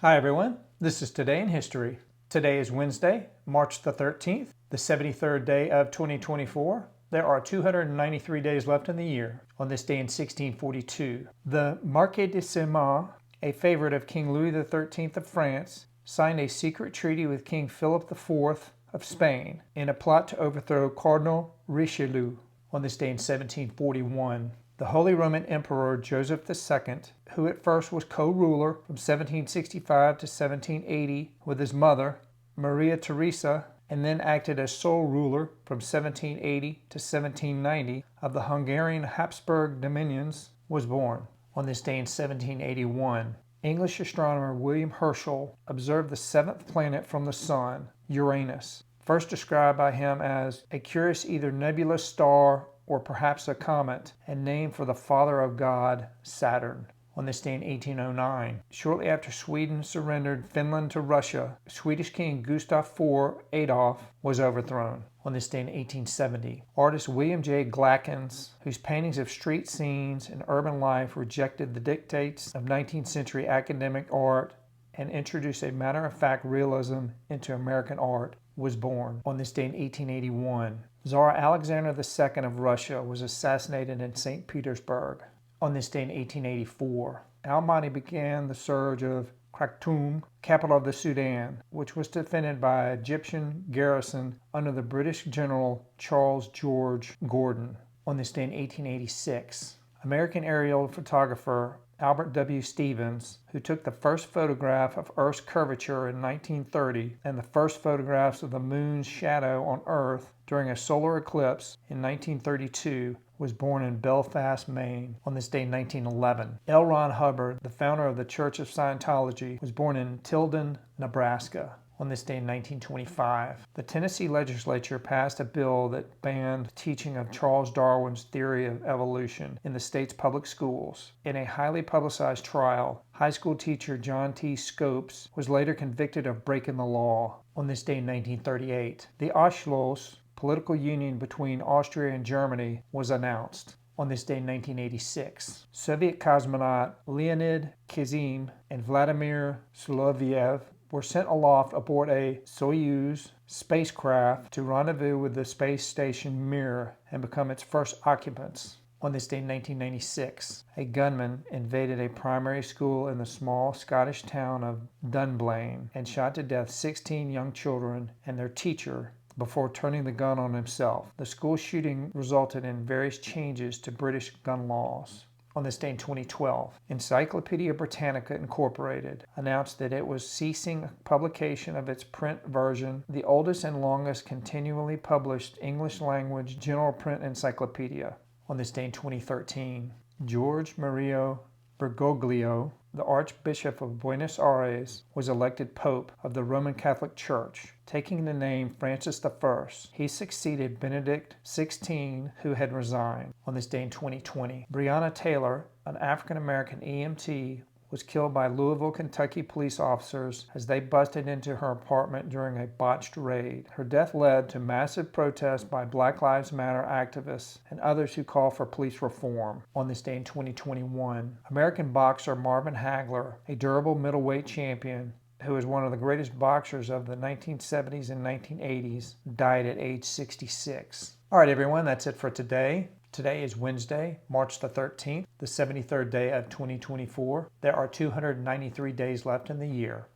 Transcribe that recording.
Hi everyone, this is Today in History. Today is Wednesday, March the 13th, the 73rd day of 2024. There are 293 days left in the year. On this day in 1642, the Marquis de Cinq-Mars, a favorite of King Louis XIII of France, signed a secret treaty with King Philip IV of Spain in a plot to overthrow Cardinal Richelieu. On this day in 1741, the Holy Roman Emperor Joseph II, who at first was co-ruler from 1765 to 1780 with his mother, Maria Theresa, and then acted as sole ruler from 1780 to 1790 of the Hungarian Habsburg dominions, was born. On this day in 1781, English astronomer William Herschel observed the seventh planet from the Sun, Uranus, first described by him as a curious either nebulous star or perhaps a comet, and named for the father of God, Saturn. On this day in 1809, shortly after Sweden surrendered Finland to Russia, Swedish King Gustov IV Adolf was overthrown. On this day in 1870, artist William J. Glackens, whose paintings of street scenes and urban life rejected the dictates of 19th century academic art and introduced a matter-of-fact realism into American art, was born. On this day in 1881, Tsar Alexander II of Russia was assassinated in St. Petersburg. On this day in 1884, Al-Mahdi began the siege of Khartoum, capital of the Sudan, which was defended by an Egyptian garrison under the British General Charles George Gordon. On this day in 1886, American aerial photographer Albert W. Stevens, who took the first photograph of Earth's curvature in 1930 and the first photographs of the moon's shadow on Earth during a solar eclipse in 1932, was born in Belfast, Maine. On this day in 1911, L. Ron Hubbard, the founder of the Church of Scientology, was born in Tilden, Nebraska. On this day in 1925, the Tennessee legislature passed a bill that banned the teaching of Charles Darwin's theory of evolution in the state's public schools. In a highly publicized trial, high school teacher John T. Scopes was later convicted of breaking the law. On this day in 1938, the Anschluss, political union between Austria and Germany, was announced. On this day in 1986, Soviet cosmonaut Leonid Kizim and Vladimir Soloviev were sent aloft aboard a Soyuz spacecraft to rendezvous with the space station Mir and become its first occupants. On this day in 1996, a gunman invaded a primary school in the small Scottish town of Dunblane and shot to death 16 young children and their teacher before turning the gun on himself. The school shooting resulted in various changes to British gun laws. On this day in 2012, Encyclopaedia Britannica Incorporated announced that it was ceasing publication of its print version, the oldest and longest continually published English-language general print encyclopedia. On this day in 2013, George Mario Bergoglio, the Archbishop of Buenos Aires, was elected Pope of the Roman Catholic Church, taking the name Francis I. He succeeded Benedict XVI, who had resigned. On this day in 2020, Breonna Taylor, an African-American EMT, was killed by Louisville, Kentucky police officers as they busted into her apartment during a botched raid. Her death led to massive protests by Black Lives Matter activists and others who call for police reform. On this day in 2021, American boxer Marvin Hagler, a durable middleweight champion who is one of the greatest boxers of the 1970s and 1980s, died at age 66. All right, everyone, that's it for today. Today is Wednesday, March the 13th, the 73rd day of 2024. There are 293 days left in the year.